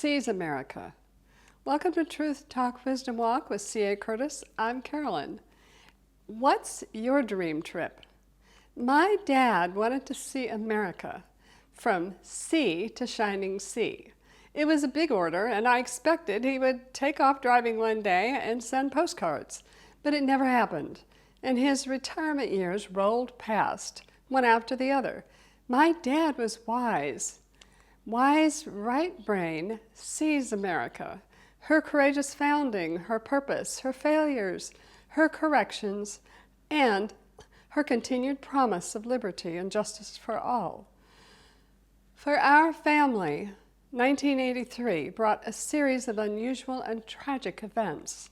Seize America. Welcome to Truth Talk Wisdom Walk with C.A. Curtis. I'm Carolyn. What's your dream trip? My dad wanted to see America from sea to shining sea. It was a big order, and I expected he would take off driving one day and send postcards. But it never happened, and his retirement years rolled past, one after the other. My dad was wise. Wise right brain sees America, her courageous founding, her purpose, her failures, her corrections, and her continued promise of liberty and justice for all. For our family, 1983 brought a series of unusual and tragic events.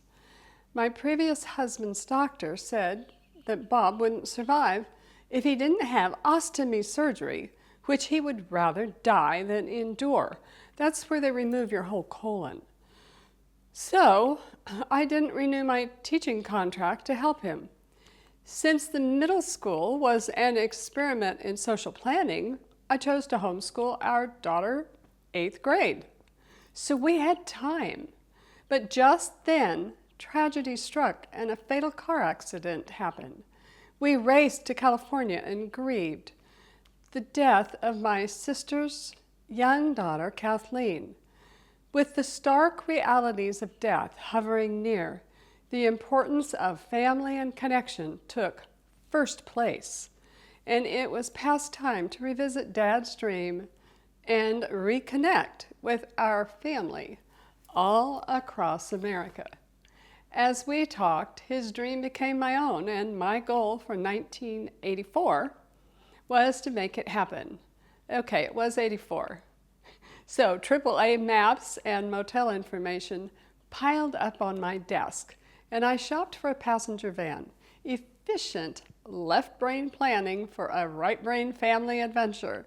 My previous husband's doctor said that Bob wouldn't survive if he didn't have ostomy surgery, which he would rather die than endure. That's where they remove your whole colon. So I didn't renew my teaching contract to help him. Since the middle school was an experiment in social planning, I chose to homeschool our daughter 8th grade. So we had time. But just then, tragedy struck and a fatal car accident happened. We raced to California and grieved the death of my sister's young daughter, Kathleen. With the stark realities of death hovering near, the importance of family and connection took first place, and it was past time to revisit Dad's dream and reconnect with our family all across America. As we talked, his dream became my own, and my goal for 1984 was to make it happen. Okay, it was 84. So AAA maps and motel information piled up on my desk, and I shopped for a passenger van. Efficient left brain planning for a right brain family adventure.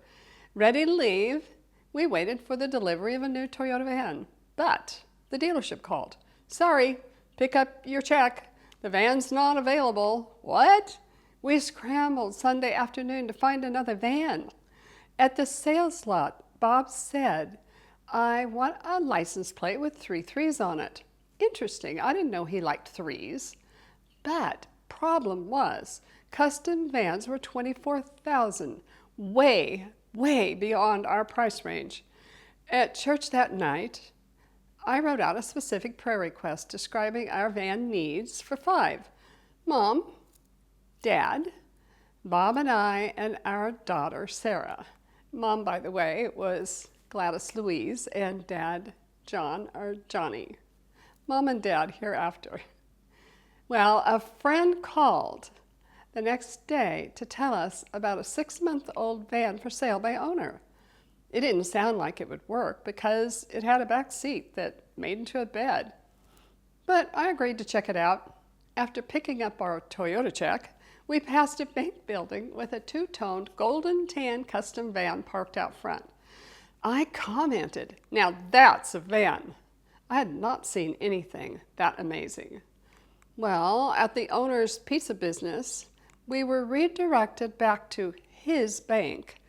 Ready to leave, we waited for the delivery of a new Toyota van, but the dealership called. Sorry, pick up your check. The van's not available. What? We scrambled Sunday afternoon to find another van. At the sales lot, Bob said, "I want a license plate with 3 threes on it." Interesting, I didn't know he liked threes. But problem was, custom vans were $24,000, way beyond our price range. At church that night, I wrote out a specific prayer request describing our van needs for 5. Mom, Dad, Bob and I, and our daughter, Sarah. Mom, by the way, was Gladys Louise, and Dad, John, or Johnny. Mom and Dad hereafter. Well, a friend called the next day to tell us about a 6-month-old van for sale by owner. It didn't sound like it would work because it had a back seat that made into a bed. But I agreed to check it out. After picking up our Toyota check, we passed a bank building with a 2-toned golden tan custom van parked out front. I commented, "Now that's a van." I had not seen anything that amazing. Well, at the owner's pizza business, we were redirected back to his bank.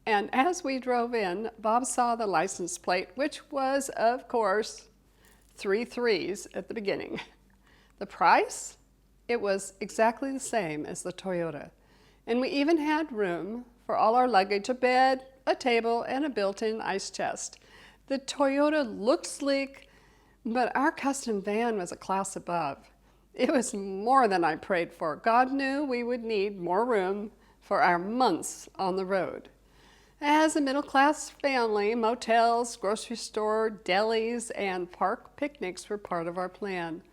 And as we drove in, Bob saw the license plate, which was, of course, 3 threes at the beginning. The price? It was exactly the same as the Toyota. And we even had room for all our luggage, a bed, a table, and a built-in ice chest. The Toyota looked sleek, but our custom van was a class above. It was more than I prayed for. God knew we would need more room for our months on the road. As a middle-class family, motels, grocery store, delis, and park picnics were part of our plan.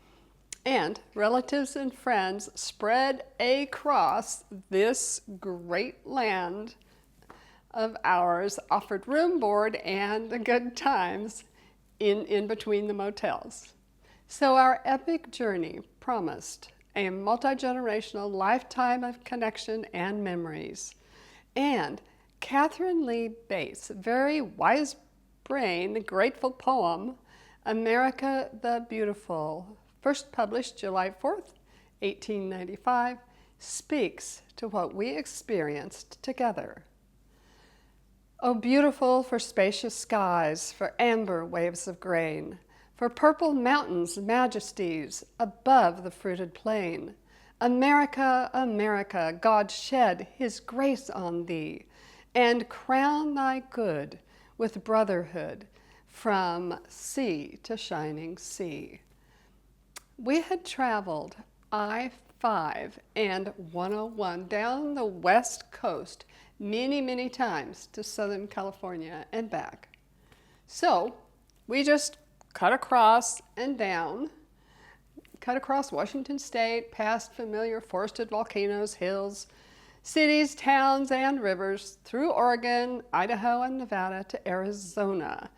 And relatives and friends spread across this great land of ours offered room, board, and the good times in between the motels. So our epic journey promised a multi-generational lifetime of connection and memories. And Catherine Lee Bates' very wise brain, grateful poem, America the Beautiful, first published July 4th, 1895, speaks to what we experienced together. Oh, beautiful for spacious skies, for amber waves of grain, for purple mountains' majesties above the fruited plain. America, America, God shed his grace on thee, and crown thy good with brotherhood from sea to shining sea. We had traveled I-5 and 101 down the west coast many, many times to Southern California and back. So we just cut across and down, cut across Washington State, past familiar forested volcanoes, hills, cities, towns, and rivers, through Oregon, Idaho, and Nevada to Arizona.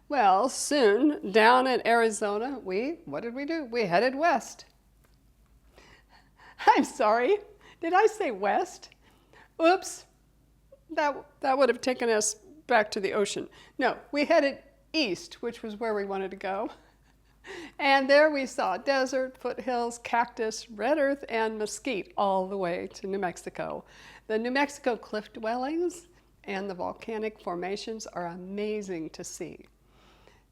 Well, soon down in Arizona, what did we do? We headed west. I'm sorry, did I say west? Oops, that would have taken us back to the ocean. No, we headed east, which was where we wanted to go. And there we saw desert, foothills, cactus, red earth, and mesquite all the way to New Mexico. The New Mexico cliff dwellings and the volcanic formations are amazing to see.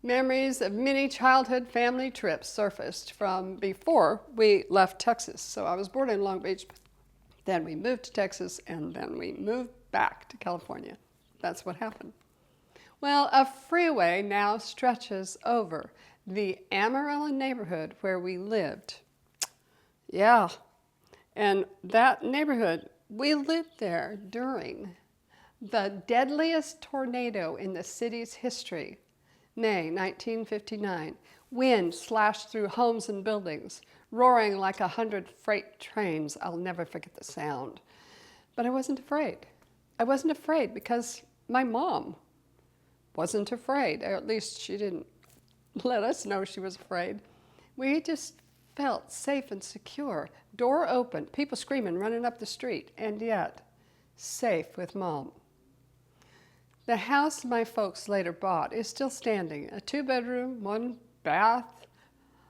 Memories of many childhood family trips surfaced from before we left Texas. So I was born in Long Beach, then we moved to Texas, and then we moved back to California. That's what happened. Well, a freeway now stretches over the Amarillo neighborhood where we lived. Yeah, and that neighborhood, we lived there during the deadliest tornado in the city's history. May 1959, wind slashed through homes and buildings, roaring like 100 freight trains. I'll never forget the sound. But I wasn't afraid. I wasn't afraid because my mom wasn't afraid, or at least she didn't let us know she was afraid. We just felt safe and secure. Door open, people screaming, running up the street, and yet safe with Mom. The house my folks later bought is still standing, a 2-bedroom, 1-bath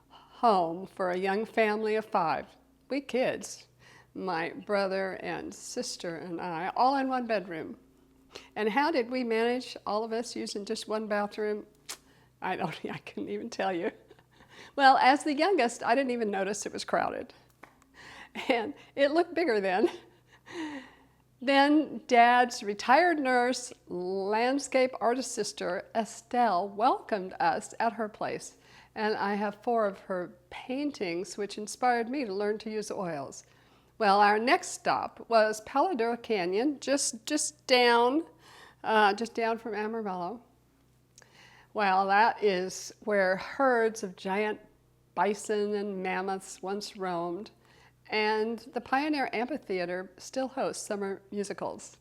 home for a young family of 5. We kids, my brother and sister and I, all in 1 bedroom. And how did we manage, all of us using just 1 bathroom? I couldn't even tell you. Well, as the youngest, I didn't even notice it was crowded. And it looked bigger then. Then Dad's retired nurse, landscape artist sister, Estelle, welcomed us at her place. And I have 4 of her paintings, which inspired me to learn to use oils. Well, our next stop was Paladura Canyon, just down from Amarillo. Well, that is where herds of giant bison and mammoths once roamed, and the Pioneer Amphitheater still hosts summer musicals.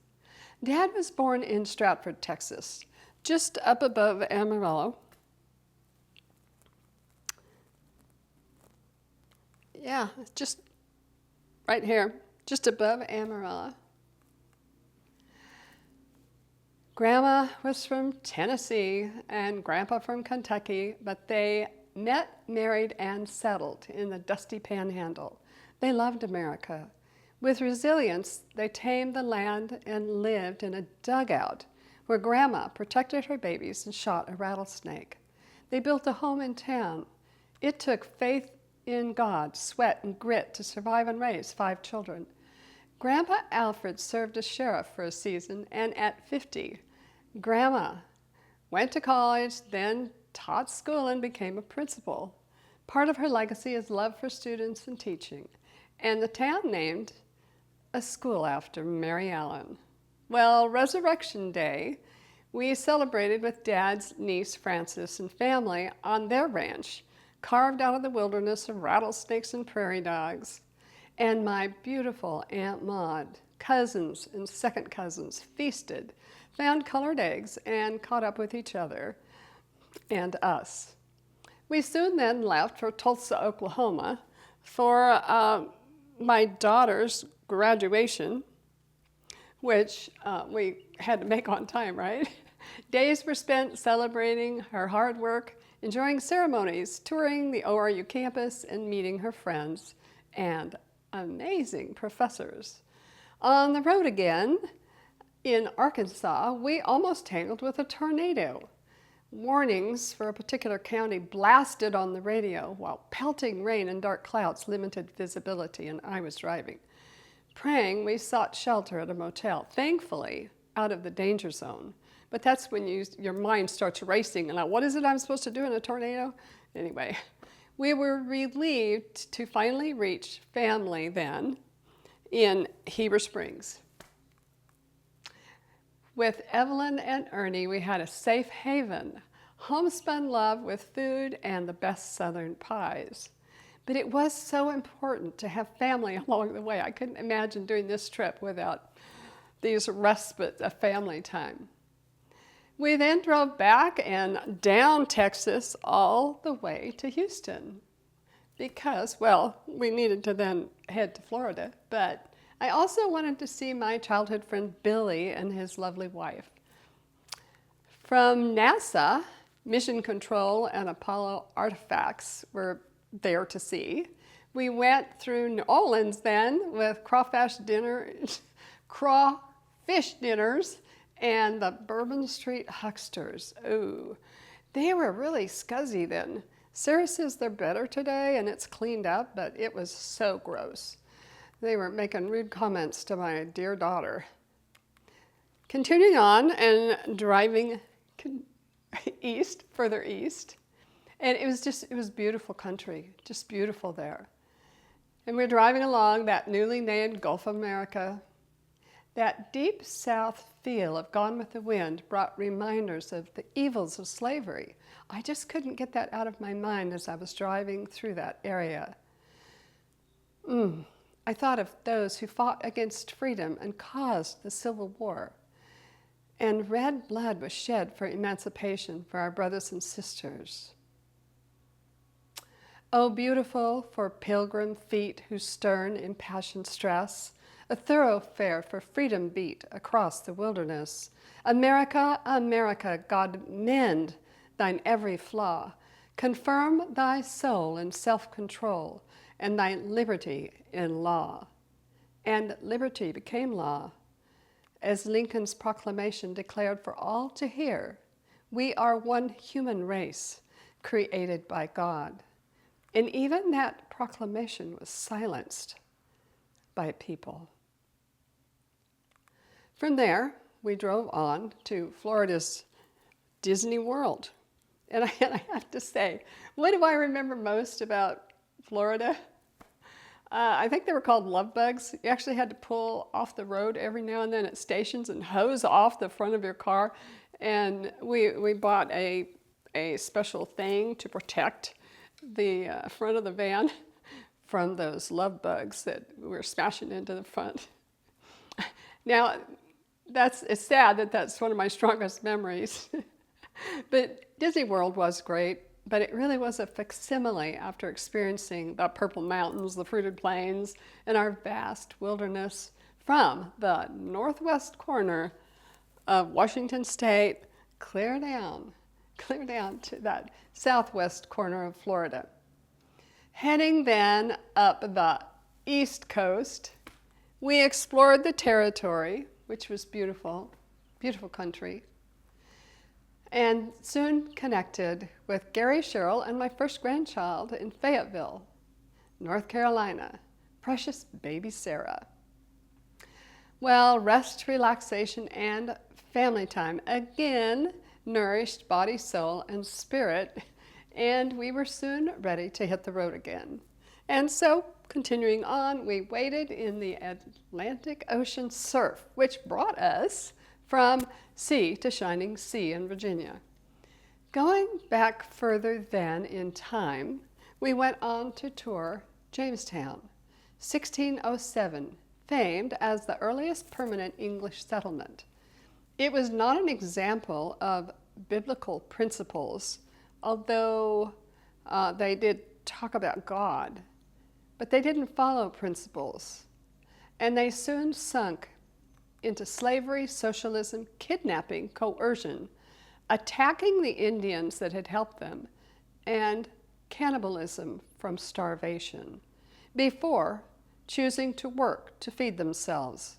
Dad was born in Stratford, Texas, just up above Amarillo. Yeah, just right here, just above Amarillo. Grandma was from Tennessee and Grandpa from Kentucky, but they met, married, and settled in the dusty Panhandle. They loved America. With resilience, they tamed the land and lived in a dugout where Grandma protected her babies and shot a rattlesnake. They built a home in town. It took faith in God, sweat, and grit to survive and raise 5 children. Grandpa Alfred served as sheriff for a season, and at 50, Grandma went to college, then taught school and became a principal. Part of her legacy is love for students and teaching, and the town named a school after Mary Ellen. Well, Resurrection Day, we celebrated with Dad's niece Frances and family on their ranch, carved out of the wilderness of rattlesnakes and prairie dogs. And my beautiful Aunt Maud, cousins and second cousins feasted, found colored eggs, and caught up with each other and us. We soon then left for Tulsa, Oklahoma for my daughter's graduation, which we had to make on time, right? Days were spent celebrating her hard work, enjoying ceremonies, touring the ORU campus, and meeting her friends and amazing professors. On the road again, in Arkansas, we almost tangled with a tornado. Warnings for a particular county blasted on the radio while pelting rain and dark clouds limited visibility, and I was driving. Praying, we sought shelter at a motel, thankfully out of the danger zone. But that's when your mind starts racing and like, what is it I'm supposed to do in a tornado? Anyway, we were relieved to finally reach family then in Heber Springs. With Evelyn and Ernie, we had a safe haven, homespun love with food and the best Southern pies. But it was so important to have family along the way. I couldn't imagine doing this trip without these respite of family time. We then drove back and down Texas all the way to Houston because, well, we needed to then head to Florida, but I also wanted to see my childhood friend Billy and his lovely wife. From NASA, Mission Control and Apollo artifacts were there to see. We went through New Orleans then with crawfish dinners and the Bourbon Street hucksters. Ooh, they were really scuzzy then. Sarah says they're better today and it's cleaned up, but it was so gross. They were making rude comments to my dear daughter. Continuing on and driving further east. And it was beautiful country, just beautiful there. And we're driving along that newly named Gulf of America. That deep south feel of Gone with the Wind brought reminders of the evils of slavery. I just couldn't get that out of my mind as I was driving through that area. I thought of those who fought against freedom and caused the Civil War. And red blood was shed for emancipation for our brothers and sisters. Oh, beautiful for pilgrim feet whose stern, impassioned stress, a thoroughfare for freedom beat across the wilderness. America, America, God mend thine every flaw. Confirm thy soul in self-control and thy liberty in law. And liberty became law, as Lincoln's proclamation declared for all to hear. We are one human race created by God. And even that proclamation was silenced by people. From there, we drove on to Florida's Disney World. And I have to say, what do I remember most about Florida? I think they were called love bugs. You actually had to pull off the road every now and then at stations and hose off the front of your car. And we bought a special thing to protect the front of the van from those love bugs that were smashing into the front. Now, it's sad that that's one of my strongest memories. But Disney World was great, but it really was a facsimile after experiencing the purple mountains, the fruited plains, and our vast wilderness from the northwest corner of Washington State, clear down to that southwest corner of Florida. Heading then up the east coast, we explored the territory, which was beautiful, beautiful country, and soon connected with Gary Sherrill and my first grandchild in Fayetteville, North Carolina, precious baby Sarah. Well, rest, relaxation, and family time again nourished body, soul, and spirit, and we were soon ready to hit the road again. And so, continuing on, we waded in the Atlantic Ocean surf, which brought us from sea to shining sea in Virginia. Going back further then in time, we went on to tour Jamestown, 1607, famed as the earliest permanent English settlement. It was not an example of biblical principles, although they did talk about God, but they didn't follow principles. And they soon sunk into slavery, socialism, kidnapping, coercion, attacking the Indians that had helped them, and cannibalism from starvation, before choosing to work to feed themselves.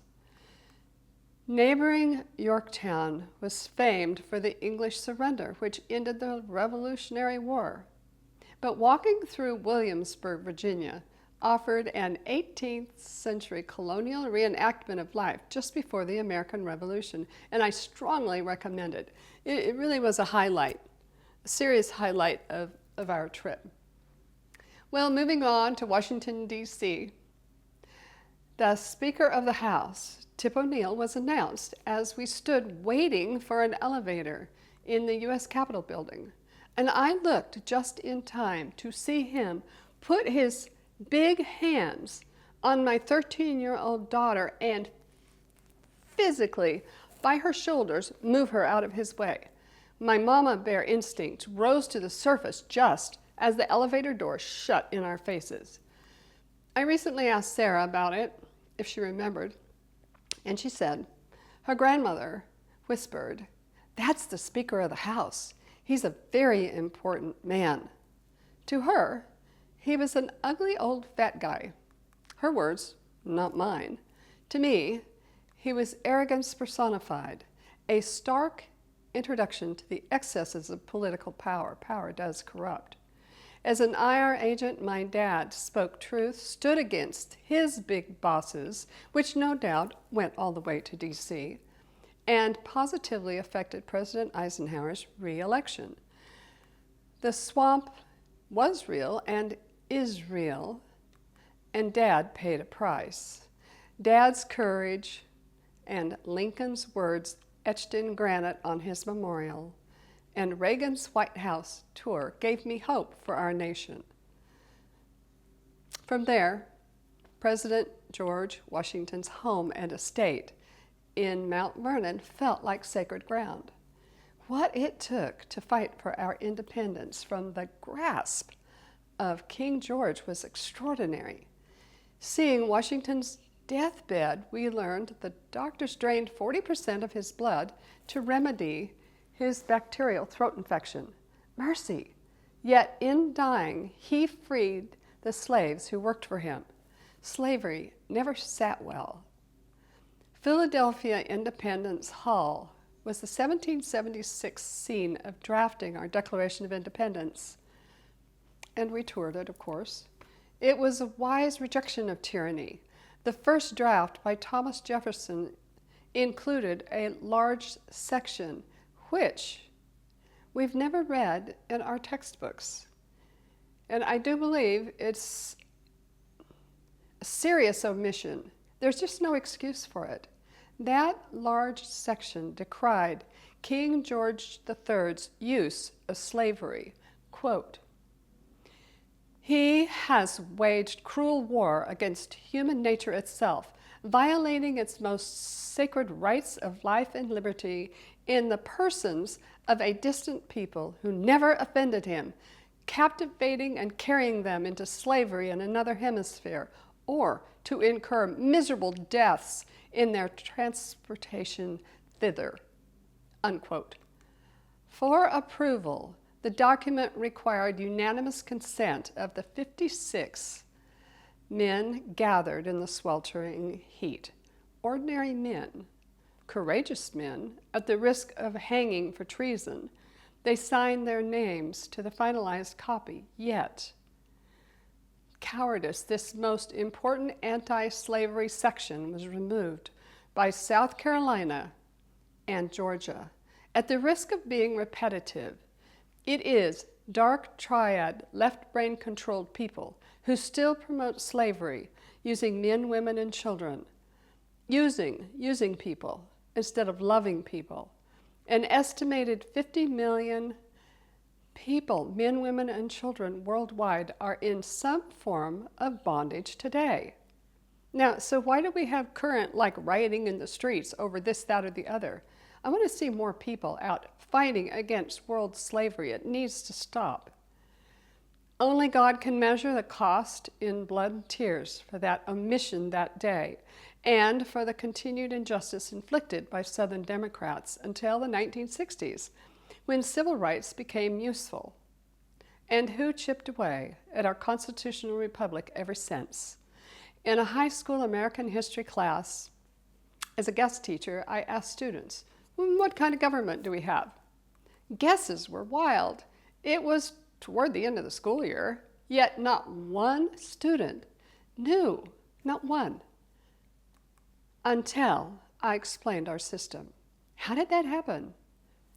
Neighboring Yorktown was famed for the English surrender, which ended the Revolutionary War. But walking through Williamsburg, Virginia, offered an 18th century colonial reenactment of life just before the American Revolution, and I strongly recommend it. It really was a highlight, a serious highlight of our trip. Well, moving on to Washington, D.C., the Speaker of the House, Tip O'Neill, was announced as we stood waiting for an elevator in the U.S. Capitol building. And I looked just in time to see him put his big hands on my 13-year-old daughter and physically, by her shoulders, move her out of his way. My mama bear instincts rose to the surface just as the elevator door shut in our faces. I recently asked Sarah about it, if she remembered, and she said her grandmother whispered, "That's the Speaker of the House. He's a very important man." To her, he was an ugly old fat guy. Her words, not mine. To me, he was arrogance personified, a stark introduction to the excesses of political power. Power does corrupt. As an IR agent, my dad spoke truth, stood against his big bosses, which no doubt went all the way to D.C., and positively affected President Eisenhower's re-election. The swamp was real and is real, and Dad paid a price. Dad's courage and Lincoln's words etched in granite on his memorial, and Reagan's White House tour gave me hope for our nation. From there, President George Washington's home and estate in Mount Vernon felt like sacred ground. What it took to fight for our independence from the grasp of King George was extraordinary. Seeing Washington's deathbed, we learned the doctors drained 40% of his blood to remedy his bacterial throat infection. Mercy! Yet in dying, he freed the slaves who worked for him. Slavery never sat well. Philadelphia Independence Hall was the 1776 scene of drafting our Declaration of Independence, and we toured it, of course. It was a wise rejection of tyranny. The first draft by Thomas Jefferson included a large section which we've never read in our textbooks. And I do believe it's a serious omission. There's just no excuse for it. That large section decried King George III's use of slavery. Quote, "He has waged cruel war against human nature itself, violating its most sacred rights of life and liberty in the persons of a distant people who never offended him, captivating and carrying them into slavery in another hemisphere, or to incur miserable deaths in their transportation thither." Unquote. For approval, the document required unanimous consent of the 56 men gathered in the sweltering heat. Ordinary men, courageous men, at the risk of hanging for treason. They signed their names to the finalized copy, yet cowardice, this most important anti-slavery section, was removed by South Carolina and Georgia. At the risk of being repetitive, it is dark triad, left-brain controlled people who still promote slavery, using men, women, and children, using people instead of loving people. An estimated 50 million people, men, women, and children worldwide, are in some form of bondage today. Now, so why do we have current, like, rioting in the streets over this, that, or the other? I want to see more people out fighting against world slavery. It needs to stop. Only God can measure the cost in blood and tears for that omission that day, and for the continued injustice inflicted by Southern Democrats until the 1960s, when civil rights became useful, and who chipped away at our constitutional republic ever since. In a high school American history class, As a guest teacher, I asked students, what kind of government do we have? Guesses were wild. It was toward the end of the school year, yet not one student knew, not one, until I explained our system. How did that happen?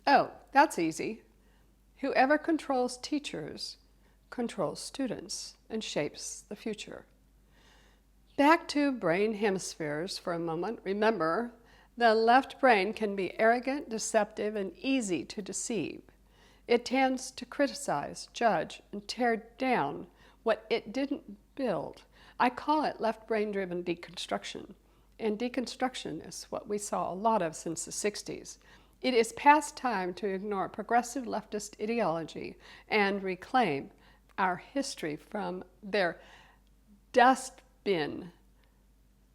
Oh, that's easy. Whoever controls teachers controls students and shapes the future. Back to brain hemispheres for a moment. Remember, the left brain can be arrogant, deceptive, and easy to deceive. It tends to criticize, judge, and tear down what it didn't build. I call it left brain-driven deconstruction. And deconstruction is what we saw a lot of since the 60s. It is past time to ignore progressive leftist ideology and reclaim our history from their dustbin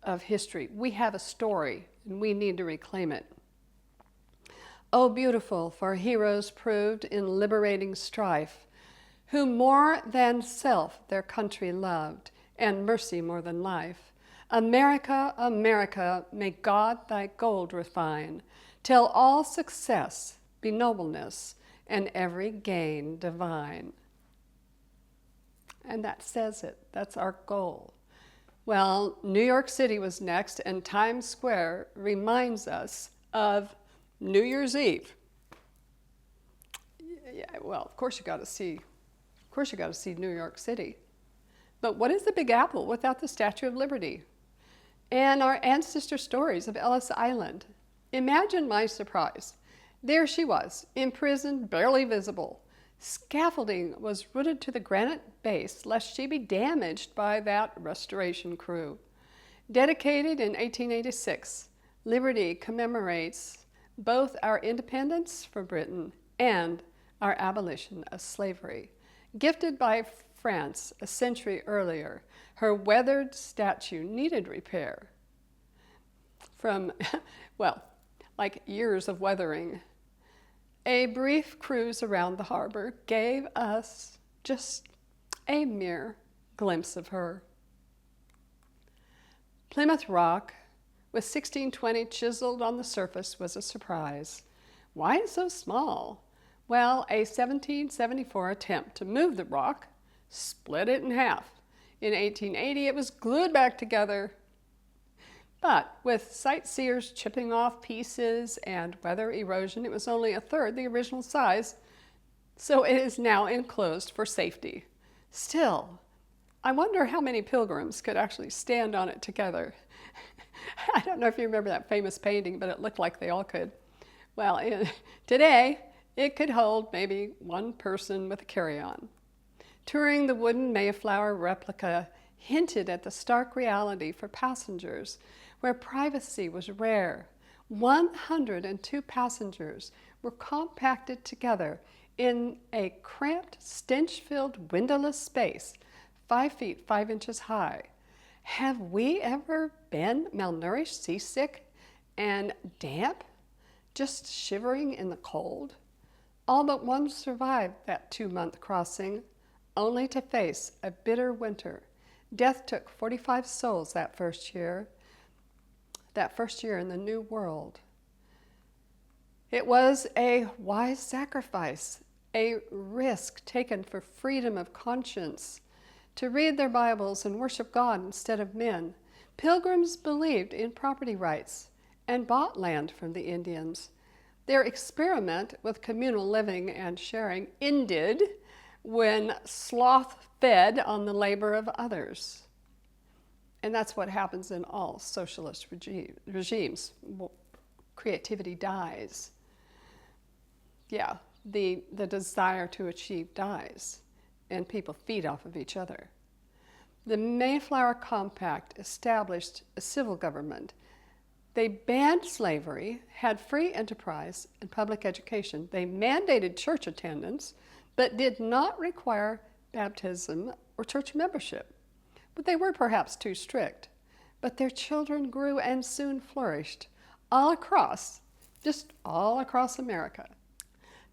of history. We have a story, and we need to reclaim it. Oh, beautiful, for heroes proved in liberating strife, who more than self their country loved, and mercy more than life. America, America, may God thy gold refine, till all success be nobleness, and every gain divine. And that says it. That's our goal. Well, New York City was next, and Times Square reminds us of New Year's Eve. Yeah, well, of course you got to see New York City. But what is the Big Apple without the Statue of Liberty? And our ancestor stories of Ellis Island. Imagine my surprise. There she was, imprisoned, barely visible. Scaffolding was rooted to the granite base lest she be damaged by that restoration crew. Dedicated in 1886, Liberty commemorates both our independence from Britain and our abolition of slavery. Gifted by France a century earlier, her weathered statue needed repair from, well, like years of weathering. A brief cruise around the harbor gave us just a mere glimpse of her. Plymouth Rock, with 1620 chiseled on the surface, was a surprise. Why so small? Well, a 1774 attempt to move the rock split it in half. In 1880, it was glued back together. But with sightseers chipping off pieces and weather erosion, it was only a third the original size, so it is now enclosed for safety. Still, I wonder how many pilgrims could actually stand on it together. I don't know if you remember that famous painting, but it looked like they all could. Well, today, it could hold maybe one person with a carry-on. Touring the wooden Mayflower replica hinted at the stark reality for passengers, where privacy was rare. 102 passengers were compacted together in a cramped, stench-filled, windowless space, 5 feet 5 inches high. Have we ever been malnourished, seasick, and damp, just shivering in the cold? All but one survived that 2-month crossing, only to face a bitter winter. Death took 45 souls that first year in the New World. It was a wise sacrifice, a risk taken for freedom of conscience, to read their Bibles and worship God instead of men. Pilgrims believed in property rights and bought land from the Indians. Their experiment with communal living and sharing ended when sloth fed on the labor of others. And that's what happens in all socialist regimes. Creativity dies. Yeah, the desire to achieve dies, and people feed off of each other. The Mayflower Compact established a civil government. They banned slavery, had free enterprise and public education. They mandated church attendance, but did not require baptism or church membership. But they were perhaps too strict. But their children grew and soon flourished just all across America.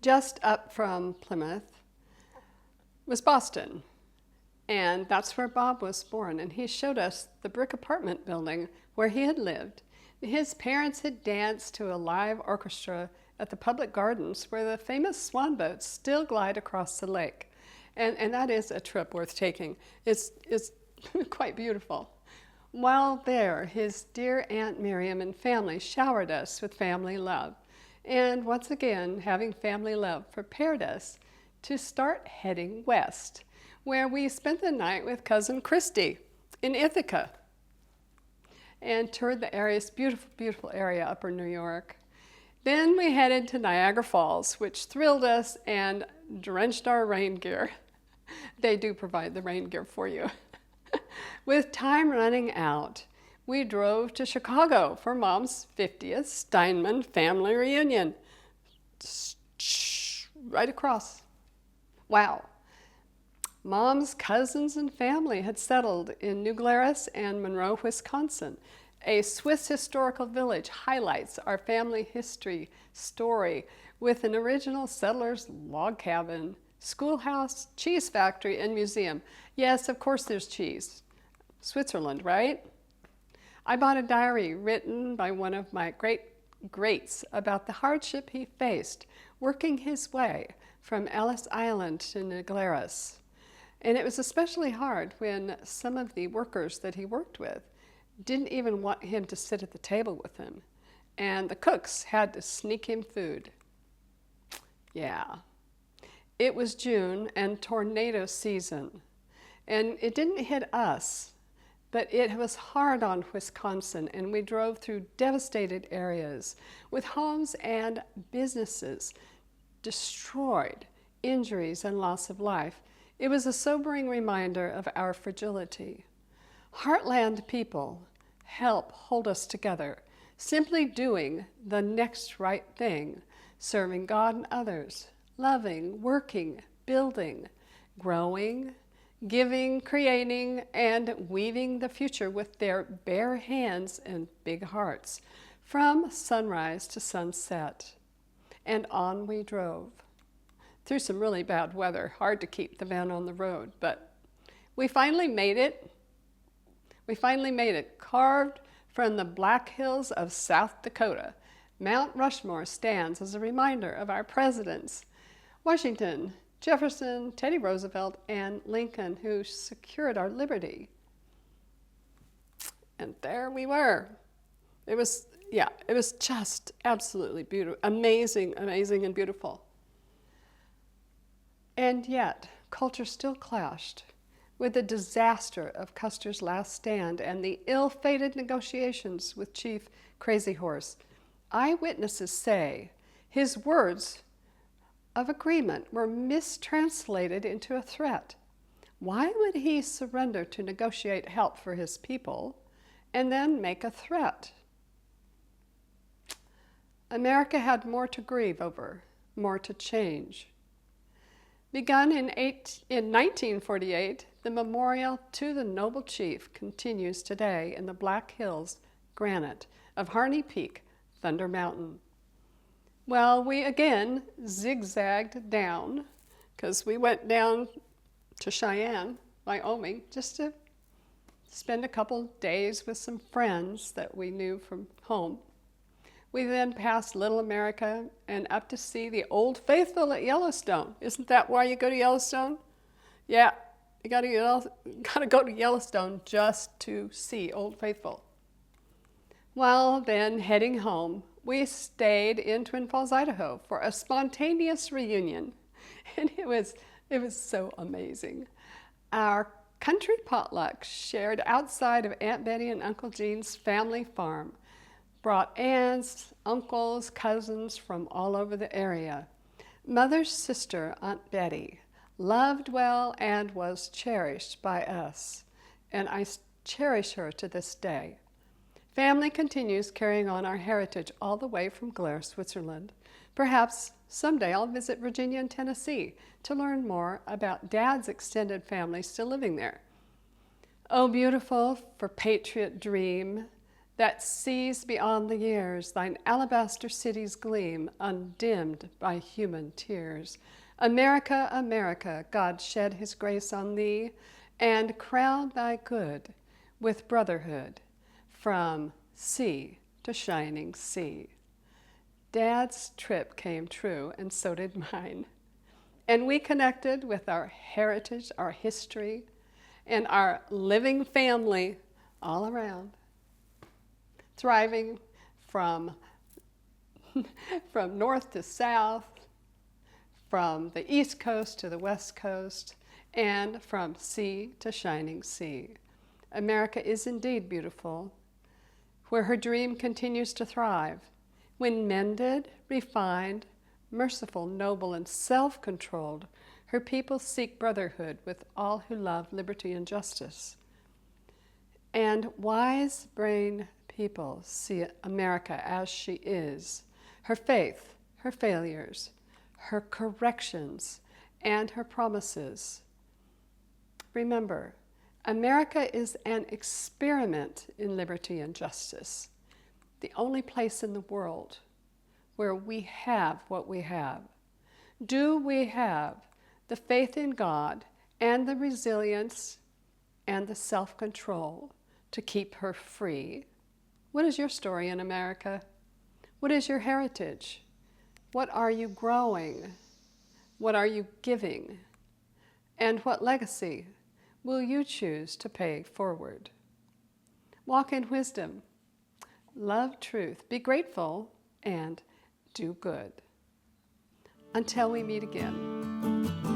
Just up from Plymouth was Boston. And that's where Bob was born. And he showed us the brick apartment building where he had lived. His parents had danced to a live orchestra at the public gardens where the famous swan boats still glide across the lake. And that is a trip worth taking. It's quite beautiful. While there, his dear Aunt Miriam and family showered us with family love. And once again, having family love prepared us to start heading west, where we spent the night with Cousin Christy in Ithaca and toured the area's beautiful, beautiful area, upper New York. Then we headed to Niagara Falls, which thrilled us and drenched our rain gear. They do provide the rain gear for you. With time running out, we drove to Chicago for Mom's 50th Steinman family reunion. Right across. Wow. Mom's cousins and family had settled in New Glarus and Monroe, Wisconsin. A Swiss historical village highlights our family history story with an original settler's log cabin, schoolhouse, cheese factory, and museum. Yes, of course there's cheese. Switzerland, right? I bought a diary written by one of my greats about the hardship he faced working his way from Ellis Island to New Glarus. And it was especially hard when some of the workers that he worked with didn't even want him to sit at the table with them. And the cooks had to sneak him food. Yeah. It was June and tornado season. And it didn't hit us, but it was hard on Wisconsin, and we drove through devastated areas with homes and businesses destroyed, injuries and loss of life. It was a sobering reminder of our fragility. Heartland people help hold us together, simply doing the next right thing, serving God and others, loving, working, building, growing, giving, creating, and weaving the future with their bare hands and big hearts, from sunrise to sunset. And on we drove, through some really bad weather, hard to keep the van on the road, but we finally made it. We finally made it, carved from the Black Hills of South Dakota. Mount Rushmore stands as a reminder of our presidents, Washington, Jefferson, Teddy Roosevelt, and Lincoln, who secured our liberty. And there we were. It was just absolutely beautiful, amazing, amazing and beautiful. And yet, culture still clashed with the disaster of Custer's last stand and the ill-fated negotiations with Chief Crazy Horse. Eyewitnesses say his words of agreement were mistranslated into a threat. Why would he surrender to negotiate help for his people and then make a threat? America had more to grieve over, more to change. Begun in 1948, the memorial to the noble chief continues today in the Black Hills granite of Harney Peak, Thunder Mountain. Well, we again zigzagged down because we went down to Cheyenne, Wyoming, just to spend a couple days with some friends that we knew from home. We then passed Little America and up to see the Old Faithful at Yellowstone. Isn't that why you go to Yellowstone? Yeah, you gotta go to Yellowstone just to see Old Faithful. Well, then heading home, we stayed in Twin Falls, Idaho for a spontaneous reunion, and it was so amazing. Our country potluck shared outside of Aunt Betty and Uncle Gene's family farm brought aunts, uncles, cousins from all over the area. Mother's sister, Aunt Betty, loved well and was cherished by us, and I cherish her to this day. Family continues carrying on our heritage all the way from Blair, Switzerland. Perhaps someday I'll visit Virginia and Tennessee to learn more about Dad's extended family still living there. Oh, beautiful for patriot dream that sees beyond the years thine alabaster cities gleam, undimmed by human tears. America, America, God shed his grace on thee and crown thy good with brotherhood from sea to shining sea. Dad's trip came true, and so did mine. And we connected with our heritage, our history, and our living family all around, thriving from north to south, from the East Coast to the West Coast, and from sea to shining sea. America is indeed beautiful, where her dream continues to thrive, when mended, refined, merciful, noble, and self-controlled, her people seek brotherhood with all who love liberty and justice. And wise brain people see America as she is, her faith, her failures, her corrections, and her promises. Remember, America is an experiment in liberty and justice, the only place in the world where we have what we have. Do we have the faith in God and the resilience and the self-control to keep her free? What is your story in America? What is your heritage? What are you growing? What are you giving? And what legacy will you choose to pay forward? Walk in wisdom, love truth, be grateful, and do good. Until we meet again.